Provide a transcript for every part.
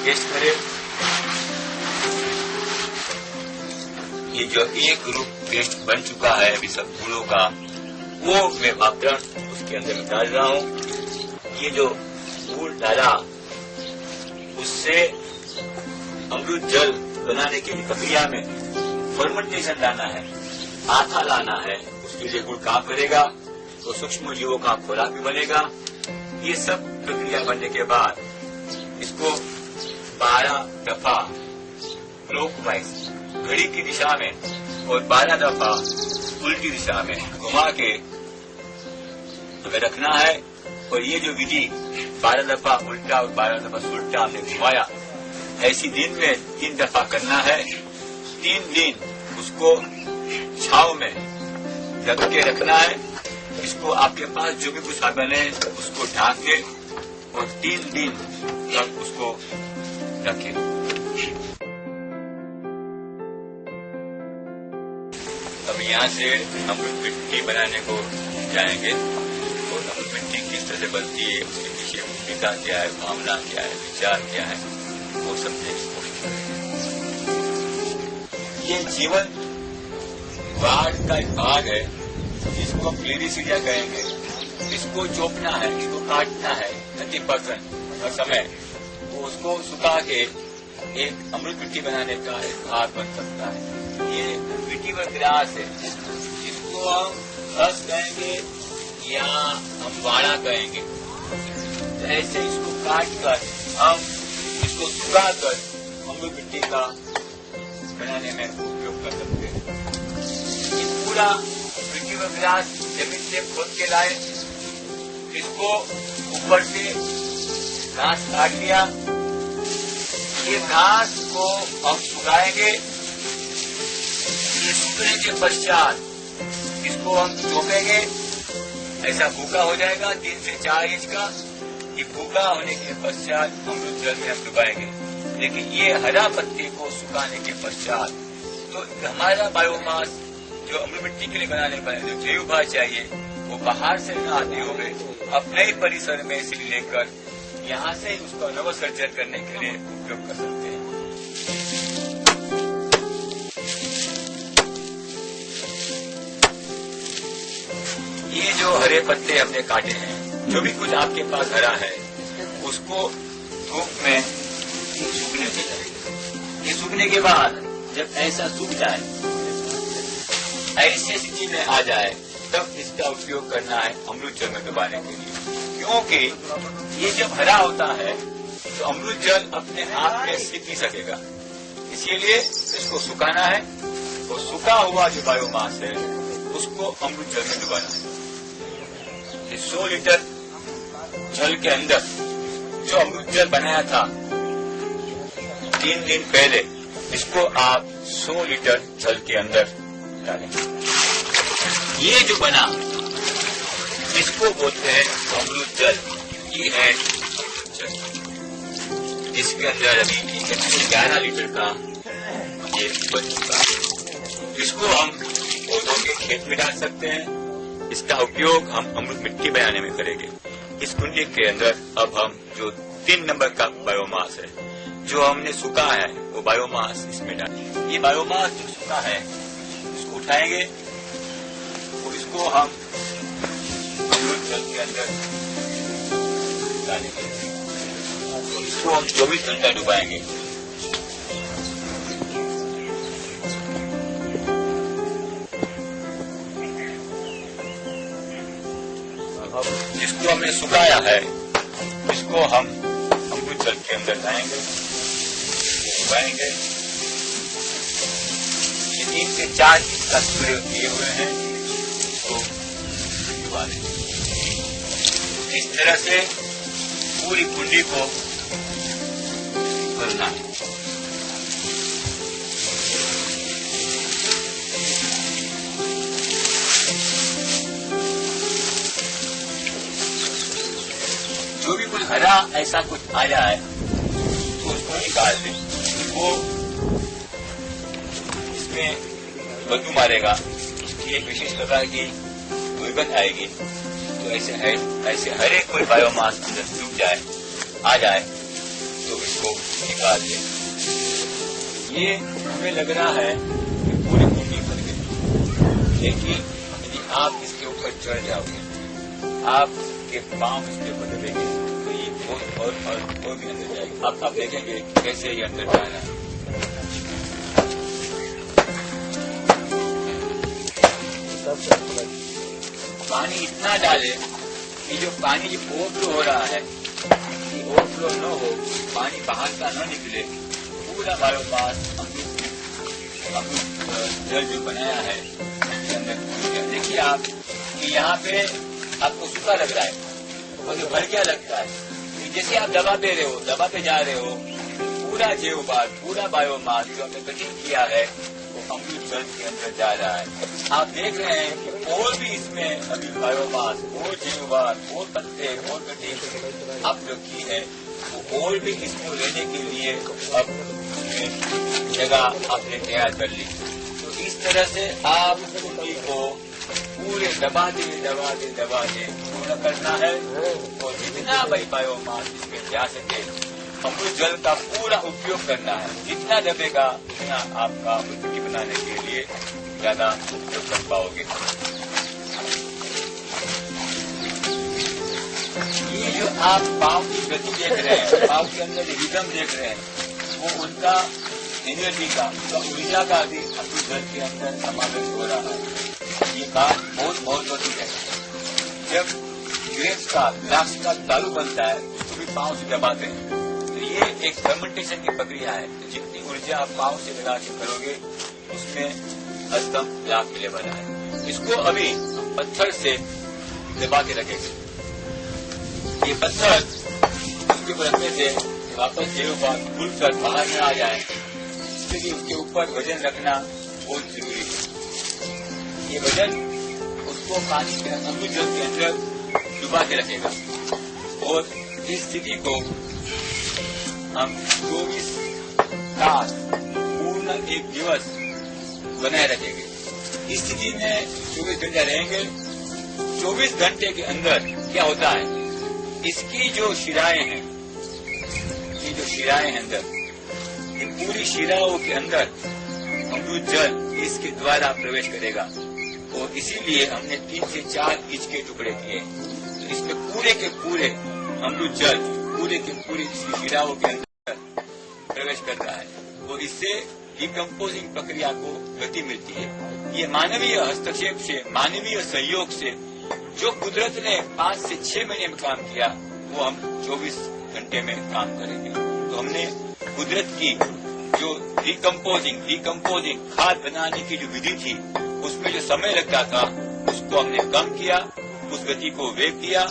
Test करें। ये जो एक ग्रुप टेस्ट बन चुका है अभी सब गुणों का, वो मैं मापदंड उसके अंदर में डाल रहा हूँ। ये जो गुड़ डाला उससे अमृत जल बनाने की प्रक्रिया में फर्मेंटेशन लाना है, आथा लाना है, उसके लिए गुड़ काम करेगा तो सूक्ष्म जीवों का खुराक भी बनेगा। ये सब प्रक्रिया बनने के बाद इसको 12 दफा क्लॉकवाइज घड़ी की दिशा में और 12 दफा उल्टी दिशा में घुमा के हमें रखना है। और ये जो विधि 12 दफा उल्टा और 12 दफा सुल्टा हमने घुमाया, ऐसी दिन में 3 दफा करना है। 3 दिन उसको छांव में रख के रखना है। इसको आपके पास जो भी कुछ साधन है उसको ढांक के और 3 दिन तक उसको रखें। अब यहाँ से अमृत मिट्टी बनाने को जाएंगे और अमृत मिट्टी किस तरह से बनती है, उसके पीछे भूमिका क्या है, भावना क्या है, विचार क्या है, वो समझने की कोशिश करेंगे। ये जीवन वार्ड का एक भाग है जिसको हम क्लेरिसिडिया कहेंगे। इसको चोपना है, इसको काटना है 30% हर समय, तो उसको सुखा के एक अमृत मिट्टी बनाने का एक भाग बन सकता है। ये मिट्टी व ग्रास है, इसको हम रस कहेंगे या हम वाड़ा कहेंगे। तो ऐसे इसको काट कर हम इसको सुखा कर अमृत मिट्टी का बनाने में उपयोग कर सकते हैं। ये पूरा मिट्टी व ग्रास जमीन से खोद के लाए, इसको ऊपर से घास काट लिया। ये घास को हम सुखाएंगे। ये सूखने के पश्चात इसको हम चोपेंगे, ऐसा भूखा हो जाएगा 3 से 4 इंच का। ये भूखा होने के पश्चात अमृत जल में हम डुबाएंगे। लेकिन ये हरा पत्ती को सुखाने के पश्चात तो हमारा बायोमास जो अमृत मिट्टी के लिए बनाने पर जो जैव भार चाहिए वो बाहर से न आते हुए अपने ही परिसर में से लेकर यहाँ से उसका नवसर्जन करने के लिए उपयोग कर सकते हैं। ये जो हरे पत्ते हमने काटे हैं, जो भी कुछ आपके पास हरा है उसको धूप में सूखने दें। ये सूखने के बाद जब ऐसा सूख जाए, ऐसी स्थिति में आ जाए, तब इसका उपयोग करना है अमृत जल में डुबाने के लिए। क्योंकि ये जब हरा होता है तो अमृत जल अपने आप में से पी सकेगा, इसीलिए इसको सुखाना है और सूखा हुआ जो बायोमास है उसको अमृत जल में डुबाना है। 100 लीटर जल के अंदर जो अमृत जल बनाया था 3 दिन पहले, इसको आप 100 लीटर जल के अंदर डालें। ये जो बना इसको बोलते हैं अमृत जल। ये है जल, इसके अंदर अभी 11 लीटर का ये बन चुका है। इसको हम पौधों के खेत में डाल सकते हैं। इसका उपयोग हम अमृत मिट्टी बनाने में करेंगे। इस कुंडी के अंदर अब हम जो 3 नंबर का बायोमास है, जो हमने सूखा है, वो बायोमास इसमें डालेंगे। ये बायोमास जो सूखा है इसको उठाएंगे और इसको हम अमृत जल के अंदर डालेंगे। इसको हम 24 घंटा डुबाएंगे। जिसको हमने सुखाया है इसको हम अमृत जल के अंदर लाएंगे, डुबाएंगे। 3 से 4 इंच का प्रयोग किए हुए हैं, इसको डुबा देंगे। इस तरह से पूरी कुंडी को करना है। जो भी कुछ हरा ऐसा कुछ आया है तो उसको निकाल दें। वो इसमें बदबू मारेगा, इसकी एक विशेष प्रकार की दुर्गंध आएगी। तो ऐसे हर एक कोई बायोमास अंदर डूब जाए, आ जाए, तो इसको निकाल ले। ये हमें लग रहा है कि पूरी कुंडी भर गई, लेकिन यदि आप इसके ऊपर चढ़ जाओगे, आपके पांव इसके बदलेंगे तो ये और भी अंदर जाएगी। आप देखेंगे कैसे ये अंदर जा रहा है। पानी इतना डाले कि जो पानी ओवरफ्लो हो रहा है, ओवरफ्लो न हो, पानी बाहर का न निकले, पूरा बायोमास जल जो बनाया है उसके अंदर। देखिए आप कि यहाँ पे आपको सूखा लग रहा है और जो भर क्या लगता है, जैसे आप दबा पे रहे हो, दबा पे जा रहे हो, पूरा जीवभार, पूरा बायोमास जो हमने कटिंग किया है वो अमृत जल के अंदर जा रहा है। आप देख रहे हैं कि और भी इसमें अभी बायोमास और जीवभार और पत्ते और कटिंग आप जो की है वो और भी इसको लेने के लिए अब जगह आपने तैयार कर ली। तो इस तरह से आप कुंडी को पूरे दबाते पूर्ण करना है और जितना भाई बायोमास इसमें जा सके अमृत जल का पूरा उपयोग करना है। जितना दबेगा उतना आपका मिट्टी बनाने के लिए ज्यादा उपयोग कर पाओगे। ये जो आप पाँव की गति देख रहे हैं, पाँव के अंदर जो रिदम देख रहे हैं, वो उनका एनर्जी का, ऊर्जा का भी अमृत जल के अंदर समावेश हो रहा है। ये बात बहुत महत्वपूर्ण है। जब ग्रेप्स का, द्राक्ष का दारू बनता है उसको भी पाँव से दबाते हैं। तो ये एक फर्मेंटेशन की प्रक्रिया है। तो जितनी ऊर्जा आप पाँव से लगा के करोगे उसमें अधिकतम लाभ मिले वाला है। इसको अभी पत्थर से दबा के रखेंगे। ये पत्थर उसके ऊपर रखने से वापस जेब खुलकर बाहर न आ जाए, इसलिए उसके ऊपर वजन रखना बहुत जरूरी है। ये वजन उसको पानी के अमृत जल के अंदर डुबा के रखेगा और इस स्थिति को हम 24 तास पूर्ण एक दिवस बनाए रखेंगे। इस स्थिति में 24 घंटे रहेंगे। 24 घंटे के अंदर क्या होता है, इसकी जो शिराएं हैं, ये जो शिराएं हैं अंदर, ये पूरी शिराओं के अंदर अमृत जल इसके द्वारा प्रवेश करेगा और इसीलिए हमने 3 से 4 इंच के टुकड़े किए। तो इसमें पूरे के पूरे अमृत जल पूरे के पूरे शिराओं के अंदर प्रवेश कर रहा है और इससे डिकम्पोजिंग प्रक्रिया को गति मिलती है। ये मानवीय हस्तक्षेप से, मानवीय सहयोग से जो कुदरत ने 5 से 6 महीने में काम किया वो हम 24 घंटे में काम करेंगे। तो हमने कुदरत की जो डिकम्पोजिंग खाद बनाने की जो विधि थी उसमें जो समय लगता था उसको हमने कम किया, उस गति को वेग दिया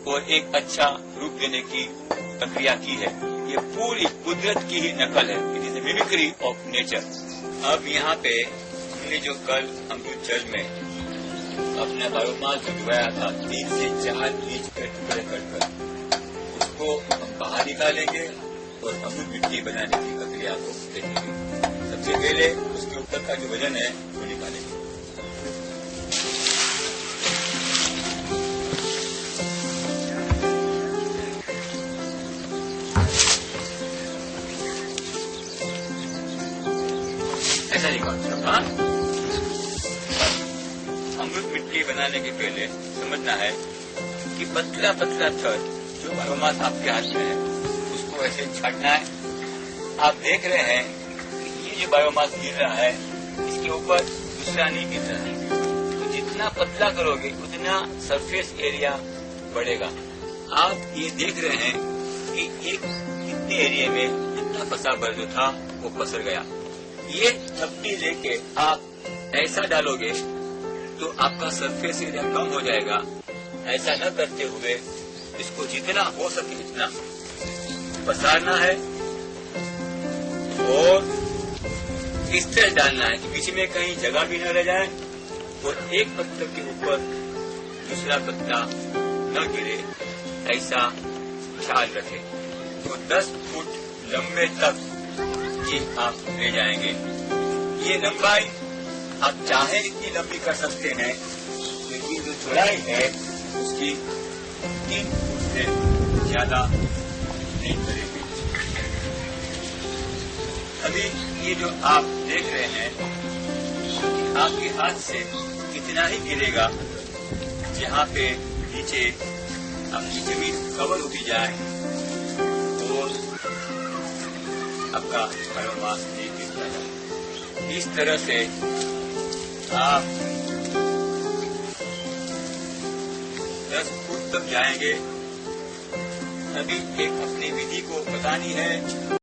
और एक अच्छा रूप देने की प्रक्रिया की है। ये पूरी कुदरत की ही नकल है। It is mimicry of nature. अब यहाँ पे हमने जो कल अमृत जल में अपना बायोमास जो डुबाया था 3 से 4 इंच के टुकड़े कर उसको हम बाहर निकालेंगे और अमृत मिट्टी बनाने की प्रक्रिया को देखेंगे। सबसे पहले उसके ऊपर का जो वजन है वो निकालेंगे। ऐसा निकालते हैं। हाँ, अमृत मिट्टी बनाने के पहले समझना है कि पतला पतला थर जो बायोमास आपके हाथ में है उसको ऐसे छाटना है। आप देख रहे हैं कि ये जो बायोमास गिर रहा है इसके ऊपर दूसरा नहीं गिर रहा है। तो जितना पतला करोगे उतना सरफेस एरिया बढ़ेगा। आप ये देख रहे हैं कि एक इतने एरिया में इतना पसा भर जो था वो पसर गया। ये थप्पी लेके आप ऐसा डालोगे तो आपका सरफेस एरिया कम हो जाएगा। ऐसा न करते हुए इसको जितना हो सके इतना पसारना है और इस तरह डालना है कि बीच में कहीं जगह भी न रह जाए और एक पत्थर के ऊपर दूसरा पत्ता न गिरे, ऐसा ख्याल रखें। तो 10 फुट लंबे तक ये आप ले जाएंगे। ये लंबाई आप चाहे इतनी लंबी कर सकते हैं, लेकिन जो चौड़ाई है उसकी 3 फुट से ज्यादा नहीं करेंगे। अभी ये जो आप देख रहे हैं आपके हाथ से इतना ही गिरेगा जहाँ पे नीचे अपनी जमीन कवर होती जाए और आपका मास नहीं गिरता है। इस तरह से आप 10 फुट तक जाएंगे। अभी एक अपनी विधि को बतानी है।